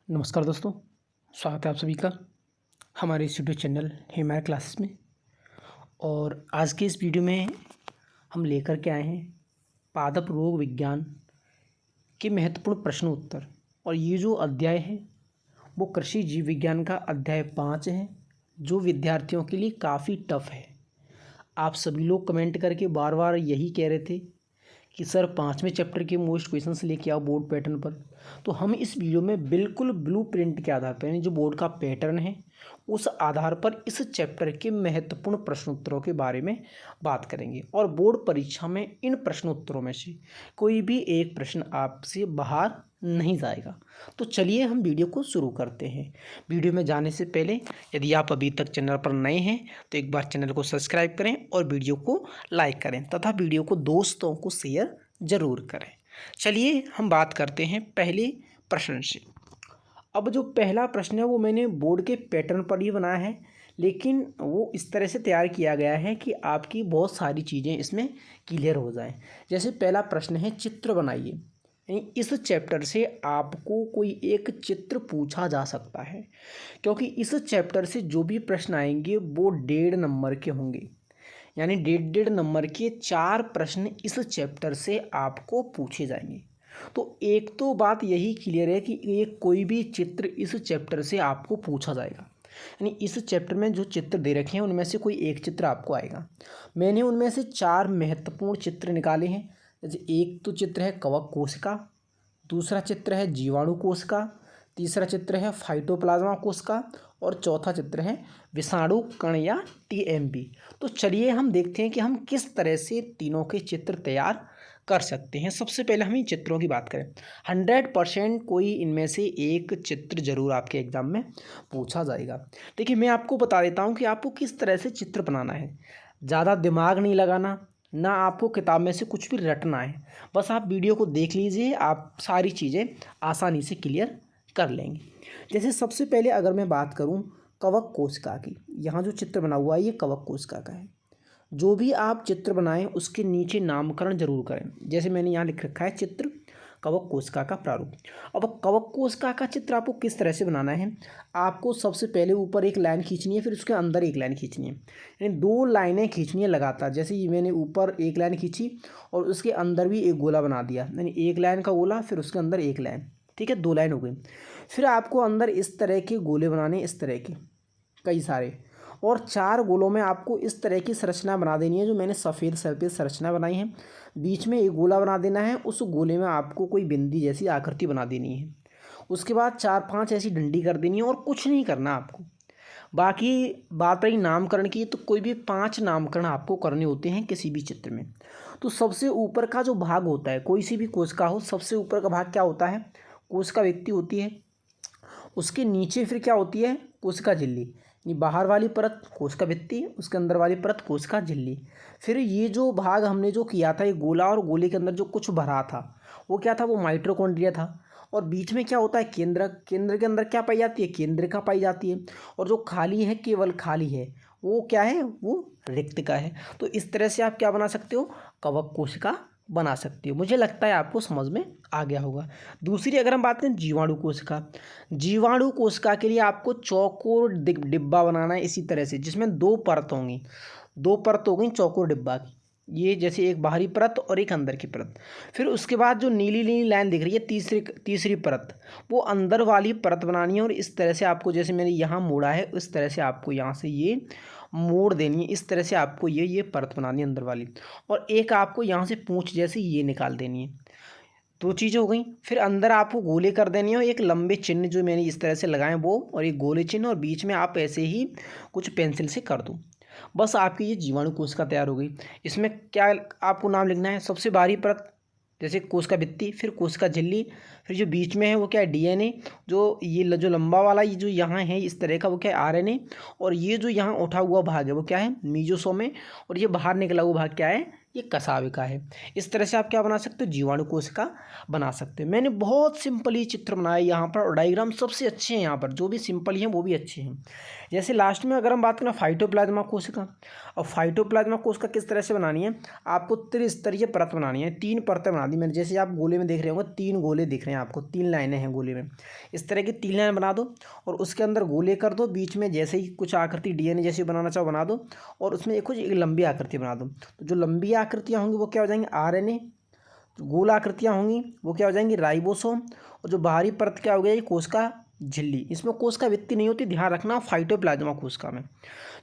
नमस्कार दोस्तों, स्वागत है आप सभी का हमारे इस यूट्यूब चैनल हिमालय क्लासेस में। और आज के इस वीडियो में हम लेकर के आए हैं पादप रोग विज्ञान के महत्वपूर्ण प्रश्न उत्तर। और ये जो अध्याय है वो कृषि जीव विज्ञान का अध्याय 5 है, जो विद्यार्थियों के लिए काफ़ी टफ है। आप सभी लोग कमेंट करके बार बार यही कह रहे थे कि सर 5वें चैप्टर के मोस्ट क्वेश्चंस लेके आओ बोर्ड पैटर्न पर। तो हम इस वीडियो में बिल्कुल ब्लूप्रिंट के आधार पर, यानी जो बोर्ड का पैटर्न है उस आधार पर इस चैप्टर के महत्वपूर्ण प्रश्नोत्तरों के बारे में बात करेंगे। और बोर्ड परीक्षा में इन प्रश्नोत्तरों में से कोई भी एक प्रश्न आपसे बाहर नहीं जाएगा। तो चलिए हम वीडियो को शुरू करते हैं। वीडियो में जाने से पहले यदि आप अभी तक चैनल पर नए हैं तो एक बार चैनल को सब्सक्राइब करें और वीडियो को लाइक करें तथा वीडियो को दोस्तों को शेयर ज़रूर करें। चलिए हम बात करते हैं पहले प्रश्न से। अब जो पहला प्रश्न है वो मैंने बोर्ड के पैटर्न पर ही बनाया है, लेकिन वो इस तरह से तैयार किया गया है कि आपकी बहुत सारी चीज़ें इसमें क्लियर हो जाएं। जैसे पहला प्रश्न है चित्र बनाइए, यानी इस चैप्टर से आपको कोई एक चित्र पूछा जा सकता है, क्योंकि इस चैप्टर से जो भी प्रश्न आएंगे वो 1.5 नंबर के होंगे। यानी 1.5 नंबर के 4 प्रश्न इस चैप्टर से आपको पूछे जाएंगे। तो एक तो बात यही क्लियर है कि ये कोई भी चित्र इस चैप्टर से आपको पूछा जाएगा। यानी इस चैप्टर में जो चित्र दे रखे हैं उनमें से कोई एक चित्र आपको आएगा। मैंने उनमें से 4 महत्वपूर्ण चित्र निकाले हैं। जैसे एक तो चित्र है कवक कोशिका, दूसरा चित्र है जीवाणु कोशिका, तीसरा चित्र है फाइटोप्लाज्मा कोशिका और चौथा चित्र है विषाणु कण या टीएमपी। तो चलिए हम देखते हैं कि हम किस तरह से तीनों के चित्र तैयार कर सकते हैं। सबसे पहले हम इन चित्रों की बात करें। 100% कोई इनमें से एक चित्र जरूर आपके एग्जाम में पूछा जाएगा। देखिए मैं आपको बता देता हूँ कि आपको किस तरह से चित्र बनाना है। ज़्यादा दिमाग नहीं लगाना, ना आपको किताब में से कुछ भी रटना है। बस आप वीडियो को देख लीजिए, आप सारी चीज़ें आसानी से क्लियर कर लेंगे। जैसे सबसे पहले अगर मैं बात करूं कवक कोशिका की, यहाँ जो चित्र बना हुआ है ये कवक कोशिका का है। जो भी आप चित्र बनाएं उसके नीचे नामकरण जरूर करें। जैसे मैंने यहाँ लिख रखा है चित्र कवक कोशिका का प्रारूप। अब कवक कोशिका का चित्र आपको किस तरह से बनाना है, आपको सबसे पहले ऊपर एक लाइन खींचनी है, फिर उसके अंदर एक लाइन खींचनी है, यानी 2 लाइनें खींचनी है लगातार। जैसे ये मैंने ऊपर एक लाइन खींची और उसके अंदर भी एक गोला बना दिया, यानी एक लाइन का गोला फिर उसके अंदर एक लाइन, ठीक है, 2 लाइन हो गई। फिर आपको अंदर इस तरह के गोले बनाने, इस तरह के कई सारे, और 4 गोलों में आपको इस तरह की संरचना बना देनी है जो मैंने सफ़ेद संरचना बनाई है। बीच में एक गोला बना देना है, उस गोले में आपको कोई बिंदी जैसी आकृति बना देनी है। उसके बाद 4-5 ऐसी डंडी कर देनी है और कुछ नहीं करना आपको। बाकी बात रही नामकरण की, तो कोई भी 5 नामकरण आपको करने होते हैं किसी भी चित्र में। तो सबसे ऊपर का जो भाग होता है, कोई सी भी कोशिका हो, सबसे ऊपर का भाग क्या होता है, कोशिका भित्ति होती है। उसके नीचे फिर क्या होती है, कोशिका झिल्ली, ये बाहर वाली परत कोशिका भित्ति, उसके अंदर वाली परत कोशिका झिल्ली। फिर ये जो भाग हमने जो किया था, ये गोला, और गोले के अंदर जो कुछ भरा था वो क्या था, वो माइटोकॉन्ड्रिया था। और बीच में क्या होता है, केंद्र के अंदर क्या पाई जाती है, केंद्रिका पाई जाती है। और जो खाली है, केवल खाली है, वो क्या है, वो रिक्तिका है। तो इस तरह से आप क्या बना सकते हो, कवक कोशिका बना सकते हो। मुझे लगता है आपको समझ में आ गया होगा। दूसरी अगर हम बात करें जीवाणु कोशिका, जीवाणु कोशिका के लिए आपको चौकोर डिब्बा बनाना है इसी तरह से, जिसमें 2 परत होंगी, 2 परत हो गई चौकोर डिब्बा की। ये जैसे एक बाहरी परत और एक अंदर की परत। फिर उसके बाद जो नीली नीली लाइन दिख रही है, तीसरी परत, वो अंदर वाली परत बनानी है। और इस तरह से आपको, जैसे मैंने यहाँ मोड़ा है, उस तरह से आपको यहाँ से ये मोड़ देनी है। इस तरह से आपको ये परत बनानी है अंदर वाली। और एक आपको यहाँ से पूंछ जैसी ये निकाल देनी है। 2 चीज़ें हो गई। फिर अंदर आपको गोले कर देनी है, एक लंबे चिन्ह जो मैंने इस तरह से लगाए वो, और एक गोले चिन्ह, और बीच में आप ऐसे ही कुछ पेंसिल से कर दो। बस आपकी ये जीवाणु कोशिका तैयार हो गई। इसमें क्या आपको नाम लिखना है, सबसे बाहरी परत जैसे कोशिका भित्ति, फिर कोशिका झिल्ली, फिर जो बीच में है वो क्या है, डीएनए, जो ये जो लंबा वाला ये जो यहाँ है इस तरह का वो क्या है, आरएनए, और ये जो यहाँ उठा हुआ भाग है वो क्या है, मीजोसोम है, और ये बाहर निकला हुआ भाग क्या है, ये कसाविका है। इस तरह से आप क्या बना सकते हो, जीवाणु कोशिका बना सकते हो। मैंने बहुत सिंपल ही चित्र बनाया यहाँ पर, और डायग्राम सबसे अच्छे हैं यहाँ पर, जो भी सिंपल हैं वो भी अच्छे हैं। जैसे लास्ट में अगर हम बात करें फाइटोप्लाज्मा कोशिका, और फाइटोप्लाज्मा कोशिका किस तरह से बनानी है, आपको त्रिस्तरीय परत बनानी है। 3 परतें बना दी मैंने, जैसे आप गोले में देख रहे होंगे 3 गोले दिख रहे हैं आपको, 3 लाइनें हैं गोले में। इस तरह की 3 लाइन बना दो और उसके अंदर गोले कर दो, बीच में जैसे ही कुछ आकृति डीएनए जैसी बनाना चाहो बना दो, और उसमें एक लंबी आकृति बना दो। तो जो लंबी आकृतियाँ होंगी वो क्या हो जाएंगी, आरएनए। गोल आकृतियाँ होंगी वो क्या हो जाएंगी, राइबोसोम। और जो बाहरी परत क्या हो गया, ये कोशिका झिल्ली। इसमें कोशिका भित्ति नहीं होती, ध्यान रखना। फाइटोप्लाज्मा कोशिका में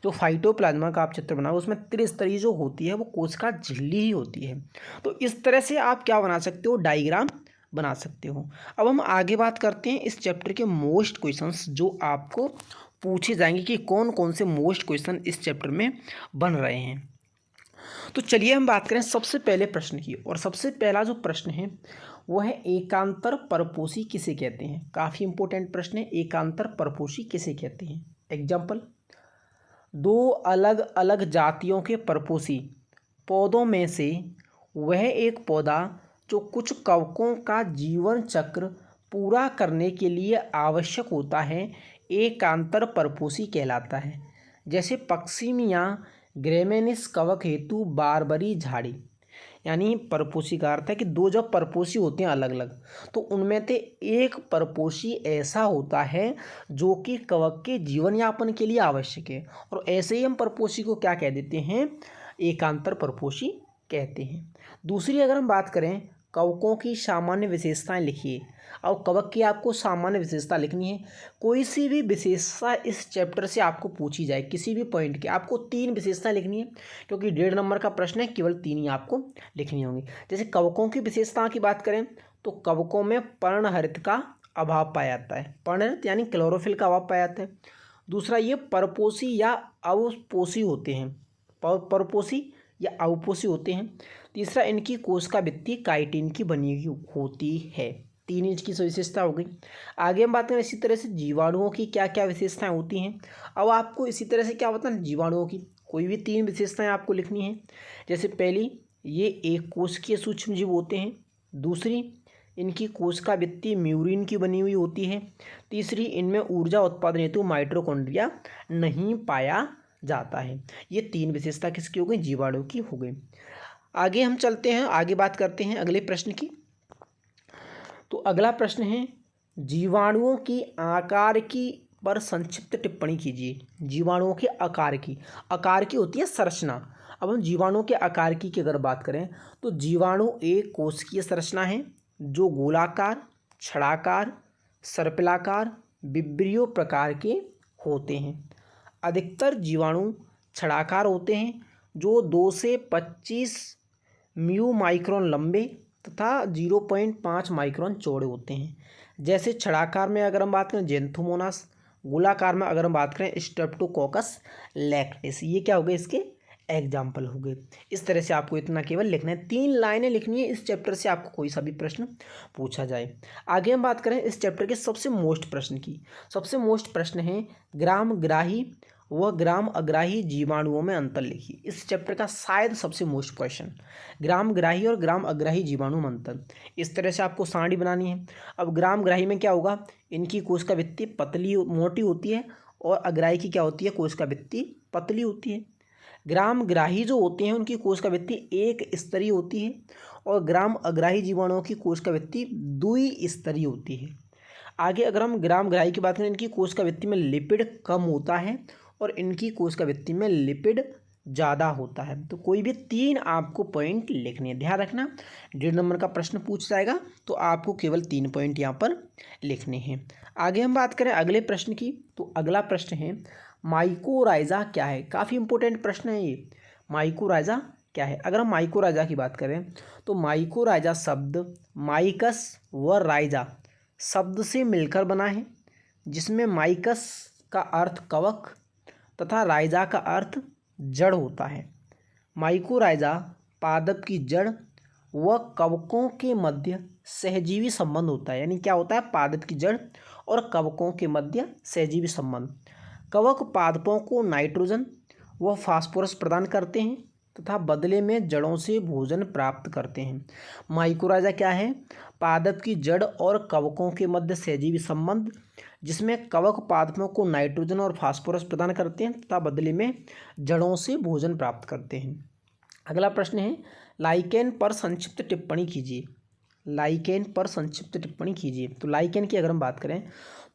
जो फाइटोप्लाज्मा का आप चित्र बनाओ उसमें त्रिस्तरीय जो होती है वो कोशिका झिल्ली ही होती है। तो इस तरह से आप क्या बना सकते हो, डायग्राम बना सकते हो। अब हम आगे बात करते हैं इस चैप्टर के मोस्ट क्वेश्चंस जो आपको पूछे जाएंगे कि कौन कौन से मोस्ट क्वेश्चन इस चैप्टर में बन रहे हैं। तो चलिए हम बात करें सबसे पहले प्रश्न की, और सबसे पहला जो प्रश्न है वो है एकांतर परपोषी किसे कहते हैं। काफ़ी इंपॉर्टेंट प्रश्न है, एकांतर परपोषी किसे कहते हैं। एग्जाम्पल, 2 अलग अलग जातियों के परपोषी पौधों में से वह एक पौधा जो कुछ कवकों का जीवन चक्र पूरा करने के लिए आवश्यक होता है एकांतर परपोषी कहलाता है। जैसे पक्सीमिया ग्रेमेनिस कवक हेतु बारबरी झाड़ी। यानी परपोषी का अर्थ है कि 2 जब परपोषी होते हैं अलग अलग, तो उनमें से एक परपोषी ऐसा होता है जो कि कवक के जीवन यापन के लिए आवश्यक है, और ऐसे ही हम परपोषी को क्या कह देते हैं, एकांतर परपोषी कहते हैं। दूसरी अगर हम बात करें, कवकों की सामान्य विशेषताएं लिखिए। और कवक की आपको सामान्य विशेषता लिखनी है। कोई सी भी विशेषता इस चैप्टर से आपको पूछी जाए, किसी भी पॉइंट की, आपको 3 विशेषताएं लिखनी है, क्योंकि 1.5 नंबर का प्रश्न है, केवल 3 ही आपको लिखनी होंगी। जैसे कवकों की विशेषता की बात करें तो कवकों में पर्णहरित का अभाव पाया जाता है। पर्णहरित यानी क्लोरोफिल का अभाव पाया जाता है। दूसरा, ये परपोषी या अवपोषी होते हैं, परपोषी या अवपोषी होते हैं। तीसरा, इनकी कोशिका भित्ति काइटिन की बनी होती है। 3 इंच की विशेषता हो गई। आगे हम बात करें इसी तरह से जीवाणुओं की क्या क्या विशेषताएं होती हैं। अब आपको इसी तरह से क्या होता है, जीवाणुओं की कोई भी 3 विशेषताएं आपको लिखनी है। जैसे पहली, ये एक कोशिकीय सूक्ष्मजीव होते हैं। दूसरी, इनकी कोशिका भित्ति म्यूरिन की बनी हुई होती है। तीसरी, इनमें ऊर्जा उत्पादन हेतु माइटोकॉन्ड्रिया नहीं पाया जाता है। ये 3 विशेषता किसकी हो गई, जीवाणु की हो गई। आगे हम चलते हैं, आगे बात करते हैं अगले प्रश्न की। तो अगला प्रश्न है, जीवाणुओं की आकार की पर संक्षिप्त टिप्पणी कीजिए। जीवाणुओं के आकार की होती है संरचना। अब हम जीवाणुओं के आकार की अगर बात करें तो जीवाणु एक कोशिकीय संरचना है जो गोलाकार, छड़ाकार, सर्पिलाकार, विब्रियो प्रकार के होते हैं। अधिकतर जीवाणु छड़ाकार होते हैं जो 2 से 25 म्यू माइक्रोन लंबे तथा 0.5 माइक्रोन चौड़े होते हैं। जैसे छड़ाकार में अगर हम बात करें जेंथोमोनास, गोलाकार में अगर हम बात करें स्ट्रेप्टोकोकस लैक्टिस। ये क्या हो गए, इसके एग्जाम्पल हो गए। इस तरह से आपको इतना केवल लिखना है, 3 लाइनें लिखनी है इस चैप्टर से, आपको कोई सा भी प्रश्न पूछा जाए। आगे हम बात करें इस चैप्टर के सबसे मोस्ट प्रश्न की। सबसे मोस्ट प्रश्न है, ग्रामग्राही व ग्राम अग्राही जीवाणुओं में अंतर लिखिए। इस चैप्टर का शायद सबसे मोस्ट क्वेश्चन, ग्रामग्राही और ग्राम अग्राही जीवाणु में अंतर। इस तरह से आपको सारणी बनानी है। अब ग्रामग्राही में क्या होगा, इनकी कोशिका भित्ति पतली मोटी होती है, और अग्राही की क्या होती है, कोशिका भित्ति पतली होती है। ग्रामग्राही जो होते हैं उनकी कोशिका भित्ति एक स्तरीय होती है, और ग्राम अग्राही जीवाणुओं की कोशिका भित्ति द्विस्तरीय होती है। आगे अगर हम ग्रामग्राही की बात करें, इनकी कोशिका भित्ति में लिपिड कम होता है और इनकी कोशिका भित्ति में लिपिड ज़्यादा होता है। तो कोई भी 3 आपको पॉइंट लिखने हैं, ध्यान रखना। 1.5 नंबर का प्रश्न पूछ जाएगा तो आपको केवल 3 पॉइंट यहाँ पर लिखने हैं। आगे हम बात करें अगले प्रश्न की। तो अगला प्रश्न है, माइकोराइजा क्या है। काफ़ी इंपॉर्टेंट प्रश्न है ये, माइकोराइजा क्या है। अगर हम माइकोराइजा की बात करें तो माइकोराइजा शब्द माइकस व राइजा शब्द से मिलकर बना है, जिसमें माइकस का अर्थ कवक तथा राइजा का अर्थ जड़ होता है। माइकोराइजा पादप की जड़ व कवकों के मध्य सहजीवी संबंध होता है। यानी क्या होता है, पादप की जड़ और कवकों के मध्य सहजीवी संबंध। कवक पादपों को नाइट्रोजन व फास्फोरस प्रदान करते हैं, तथा बदले में जड़ों से भोजन प्राप्त करते हैं। माइकोराइजा क्या है? पादप की जड़ और कवकों के मध्य सहजीवी संबंध, जिसमें कवक पादपों को नाइट्रोजन और फास्फोरस प्रदान करते हैं तथा बदले में जड़ों से भोजन प्राप्त करते हैं। अगला प्रश्न है, लाइकेन पर संक्षिप्त टिप्पणी कीजिए। लाइकेन पर संक्षिप्त टिप्पणी कीजिए। तो लाइकेन की अगर हम बात करें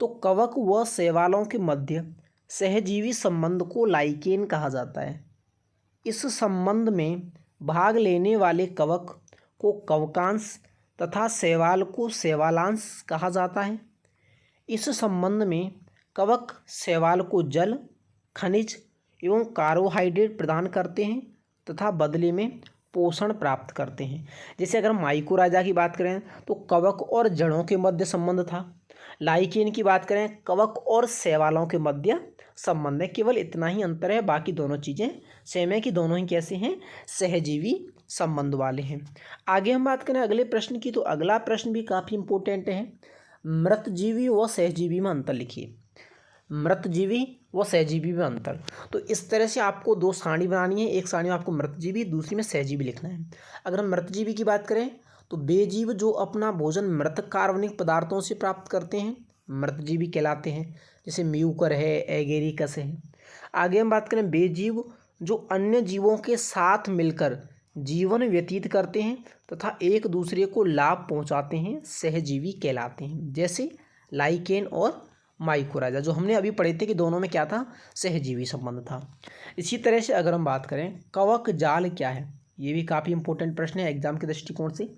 तो कवक व शैवालों के मध्य सहजीवी संबंध को लाइकेन कहा जाता है। इस संबंध में भाग लेने वाले कवक को कवकांश तथा शैवाल को शैवालांश कहा जाता है। इस संबंध में कवक शैवाल को जल, खनिज एवं कार्बोहाइड्रेट प्रदान करते हैं तथा बदले में पोषण प्राप्त करते हैं। जैसे अगर माइकोराइजा की बात करें तो कवक और जड़ों के मध्य संबंध था। लाइकेन की बात करें कवक और शैवालों के मध्य संबंध है। केवल इतना ही अंतर है, बाकी दोनों चीज़ें सेम है कि दोनों ही कैसे हैं? सहजीवी संबंध वाले हैं। आगे हम बात करें अगले प्रश्न की, तो अगला प्रश्न भी काफ़ी इंपॉर्टेंट है। मृतजीवी व सहजीवी में अंतर लिखिए। मृतजीवी व सहजीवी में अंतर। तो इस तरह से आपको दो सारणी बनानी है। एक सारणी में आपको मृतजीवी, दूसरी में सहजीवी लिखना है। अगर हम मृतजीवी की बात करें तो वे जीव जो अपना भोजन मृत कार्बनिक पदार्थों से प्राप्त करते हैं मृतजीवी कहलाते हैं। जैसे म्यूकर है, एगेरिकस है। आगे हम बात करें वे जीव जो अन्य जीवों के साथ मिलकर जीवन व्यतीत करते हैं तथा एक दूसरे को लाभ पहुंचाते हैं, सहजीवी कहलाते हैं। जैसे लाइकेन और माइकोराइजा जो हमने अभी पढ़े थे कि दोनों में क्या था? सहजीवी संबंध था। इसी तरह से अगर हम बात करें कवक जाल क्या है, ये भी काफ़ी इंपॉर्टेंट प्रश्न है एग्जाम के दृष्टिकोण से।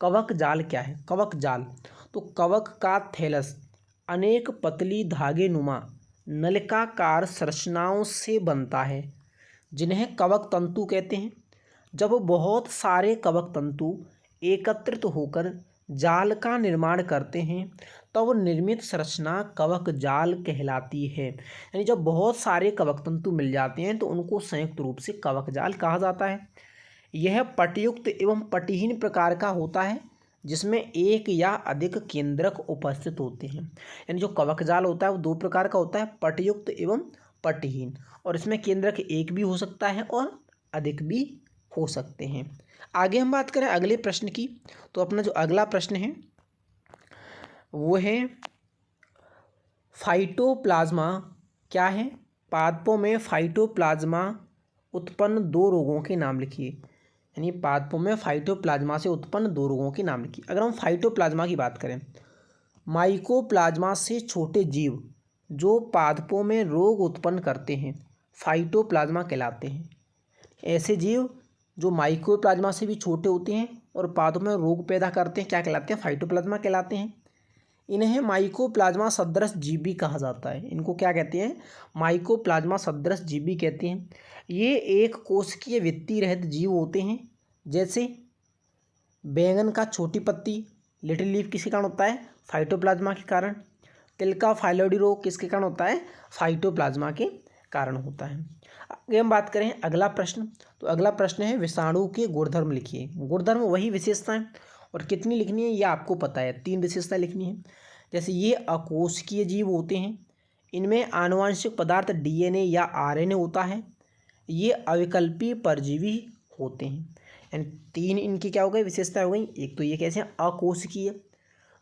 कवक जाल क्या है? कवक जाल तो कवक का थैलस अनेक पतली धागे नुमा नलिकाकार संरचनाओं से बनता है, जिन्हें कवक तंतु कहते हैं। जब बहुत सारे कवक तंतु एकत्रित होकर जाल का निर्माण करते हैं तब निर्मित संरचना कवक जाल कहलाती है। यानी जब बहुत सारे कवक तंतु मिल जाते हैं तो उनको संयुक्त रूप से कवक जाल कहा जाता है। यह पटयुक्त एवं पटहीन प्रकार का होता है, जिसमें एक या अधिक केंद्रक उपस्थित होते हैं। यानी जो कवक जाल होता है वो दो प्रकार का होता है, पटयुक्त एवं पटहीन, और इसमें केंद्रक एक भी हो सकता है और अधिक भी हो सकते हैं। आगे हम बात करें अगले प्रश्न की, तो अपना जो अगला प्रश्न है वो है फाइटोप्लाज्मा क्या है? पादपों में फाइटोप्लाज्मा उत्पन्न दो रोगों के नाम लिखिए। यानी पादपों में फाइटोप्लाज्मा से उत्पन्न दो रोगों के नाम लिखिए। अगर हम फाइटोप्लाज्मा की बात करें, माइकोप्लाज्मा से छोटे जीव जो पादपों में रोग उत्पन्न करते हैं फाइटोप्लाज्मा कहलाते हैं। ऐसे जीव जो माइकोप्लाज्मा से भी छोटे होते हैं और पादपों में रोग पैदा करते हैं क्या कहलाते हैं? फाइटोप्लाज्मा कहलाते हैं। इन्हें माइकोप्लाज्मा सदृश जीव भी कहा जाता है। इनको क्या कहते हैं? माइकोप्लाज्मा सदृश जीव भी कहते हैं। ये एक कोशिकीय वित्तीय रहित जीव होते हैं। जैसे बैंगन का छोटी पत्ती लिटिल लीफ किसके कारण होता है? फाइटोप्लाज्मा के कारण। तिल का फाइलोइडी रोग किसके कारण होता है? फाइटोप्लाज्मा के कारण होता है। आगे हम बात करें अगला प्रश्न, तो अगला प्रश्न है विषाणु के गुणधर्म लिखिए। गुणधर्म वही विशेषताएं, और कितनी लिखनी है ये आपको पता है, 3 विशेषताएं लिखनी है। जैसे ये अकोशिकीय जीव होते हैं, इनमें आनुवंशिक पदार्थ डीएनए या आरएनए होता है। ये अविकल्पी परजीवी होते हैं। यानी 3 इनकी क्या हो गई? विशेषताएं हो गई। एक तो ये कैसे हैं? अकोशिकीय।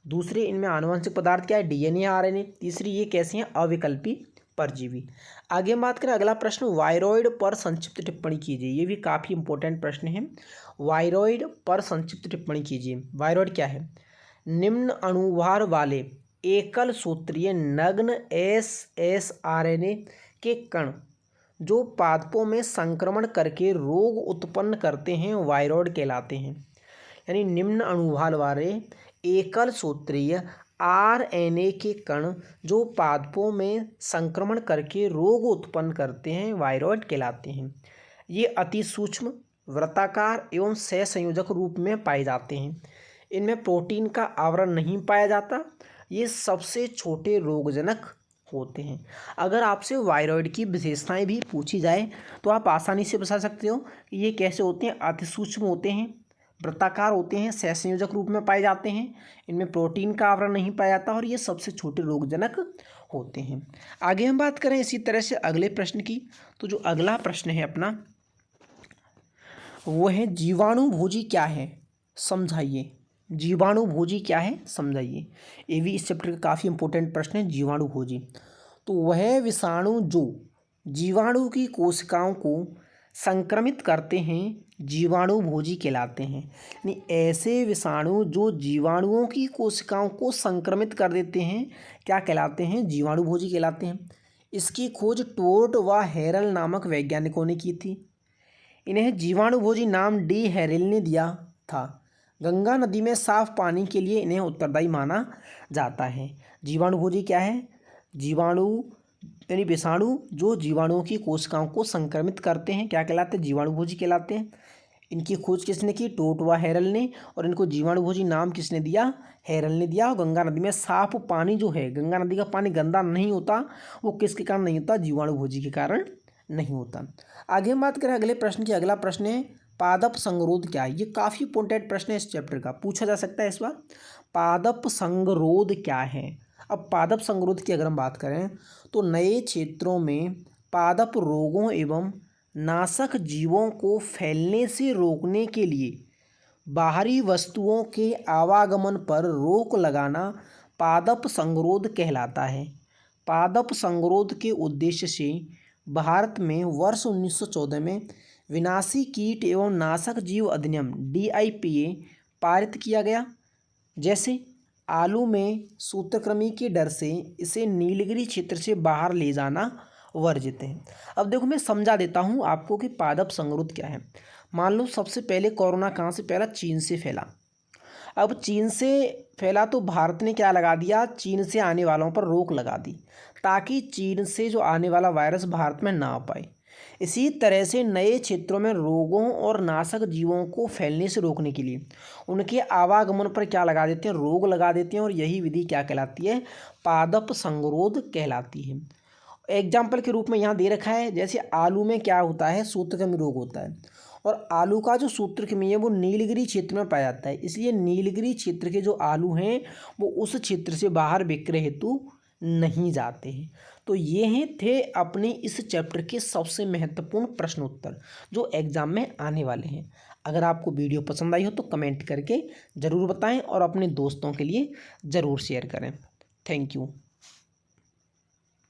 दूसरे इनमें आनुवंशिक पदार्थ क्या है? डीएनए या आरएनए। तीसरी ये कैसे हैं? अविकल्पी परजीवी। आगे हम बात करें अगला प्रश्न, वायरॉइड पर संक्षिप्त टिप्पणी कीजिए। ये भी काफ़ी इंपॉर्टेंट प्रश्न है। वायरॉइड पर संक्षिप्त टिप्पणी कीजिए। वायरॉइड क्या है? निम्न अणुभार वाले एकल सूत्रीय नग्न एसएसआरएनए के कण जो पादपों में संक्रमण करके रोग उत्पन्न करते हैं वायरॉइड कहलाते हैं। यानी निम्न अणुभार वाले एकल सूत्रीय आरएनए के कण जो पादपों में संक्रमण करके रोग उत्पन्न करते हैं वायरॉइड कहलाते हैं। ये अति सूक्ष्म, वृत्ताकार एवं सहसंयोजक रूप में पाए जाते हैं। इनमें प्रोटीन का आवरण नहीं पाया जाता। ये सबसे छोटे रोगजनक होते हैं। अगर आपसे वायरॉइड की विशेषताएं भी पूछी जाए तो आप आसानी से बता सकते हो कि ये कैसे होते हैं। अति सूक्ष्म होते हैं, वृत्ताकार होते हैं, सहसंयोजक रूप में पाए जाते हैं, इनमें प्रोटीन का आवरण नहीं पाया जाता और ये सबसे छोटे रोगजनक होते हैं। आगे हम बात करें इसी तरह से अगले प्रश्न की, तो जो अगला प्रश्न है अपना वो है जीवाणुभोजी क्या है, समझाइए। जीवाणुभोजी क्या है, समझाइए। ये भी इस चैप्टर का काफ़ी इंपॉर्टेंट प्रश्न है, जीवाणुभोजी। तो वह विषाणु जो जीवाणु की कोशिकाओं को संक्रमित करते हैं जीवाणुभोजी कहलाते हैं। यानी ऐसे विषाणु जो जीवाणुओं की कोशिकाओं को संक्रमित कर देते हैं क्या कहलाते हैं, जीवाणुभोजी कहलाते हैं। इसकी खोज टोर्ट व हेरल नामक वैज्ञानिकों ने की थी। इन्हें जीवाणुभोजी नाम डी हेरल ने दिया था। गंगा नदी में साफ पानी के लिए इन्हें उत्तरदायी माना जाता है। जीवाणुभोजी क्या है, जीवाणु यानी विषाणु जो जीवाणुओं की कोशिकाओं को संक्रमित करते हैं क्या कहलाते हैं, जीवाणुभोजी कहलाते हैं। इनकी खोज किसने की, टोर्ट व हेरल ने। और इनको जीवाणुभोजी नाम किसने दिया, हेरल ने दिया। और गंगा नदी में साफ पानी जो है, गंगा नदी का पानी गंदा नहीं होता, वो किसके कारण नहीं होता, जीवाणुभोजी के कारण नहीं होता। आगे हम बात करें अगले प्रश्न की। अगला प्रश्न है पादप संगरोध क्या है। ये काफ़ी इंपॉर्टेंट प्रश्न है इस चैप्टर का, पूछा जा सकता है इस बार। पादप संगरोध क्या है। अब पादप संगरोध की अगर हम बात करें तो नए क्षेत्रों में पादप रोगों एवं नाशक जीवों को फैलने से रोकने के लिए बाहरी वस्तुओं के आवागमन पर रोक लगाना पादप संगरोध कहलाता है। पादप संगरोध के उद्देश्य से भारत में वर्ष 1914 में विनाशी कीट एवं नाशक जीव अधिनियम DIPA पारित किया गया। जैसे आलू में सूत्रकृमि के डर से इसे नीलगिरी क्षेत्र से बाहर ले जाना वर्जित है। अब देखो मैं समझा देता हूँ आपको कि पादप संगरोध क्या है। मान लो सबसे पहले कोरोना कहाँ से फैला, चीन से फैला। अब चीन से फैला तो भारत ने क्या लगा दिया, चीन से आने वालों पर रोक लगा दी ताकि चीन से जो आने वाला वायरस भारत में ना आ पाए। इसी तरह से नए क्षेत्रों में रोगों और नाशक जीवों को फैलने से रोकने के लिए उनके आवागमन पर क्या लगा देते हैं, रोग लगा देते हैं। और यही विधि क्या कहलाती है, पादप संगरोध कहलाती है। एग्जाम्पल के रूप में यहाँ दे रखा है, जैसे आलू में क्या होता है, सूत्रकृमि रोग होता है। और आलू का जो सूत्रकृमि है वो नीलगिरी क्षेत्र में पाया जाता है, इसलिए नीलगिरी क्षेत्र के जो आलू हैं वो उस क्षेत्र से बाहर विक्रय हेतु नहीं जाते हैं। तो ये हैं थे अपने इस चैप्टर के सबसे महत्वपूर्ण प्रश्न उत्तर जो एग्ज़ाम में आने वाले हैं। अगर आपको वीडियो पसंद आई हो तो कमेंट करके ज़रूर बताएं और अपने दोस्तों के लिए ज़रूर शेयर करें। Thank you.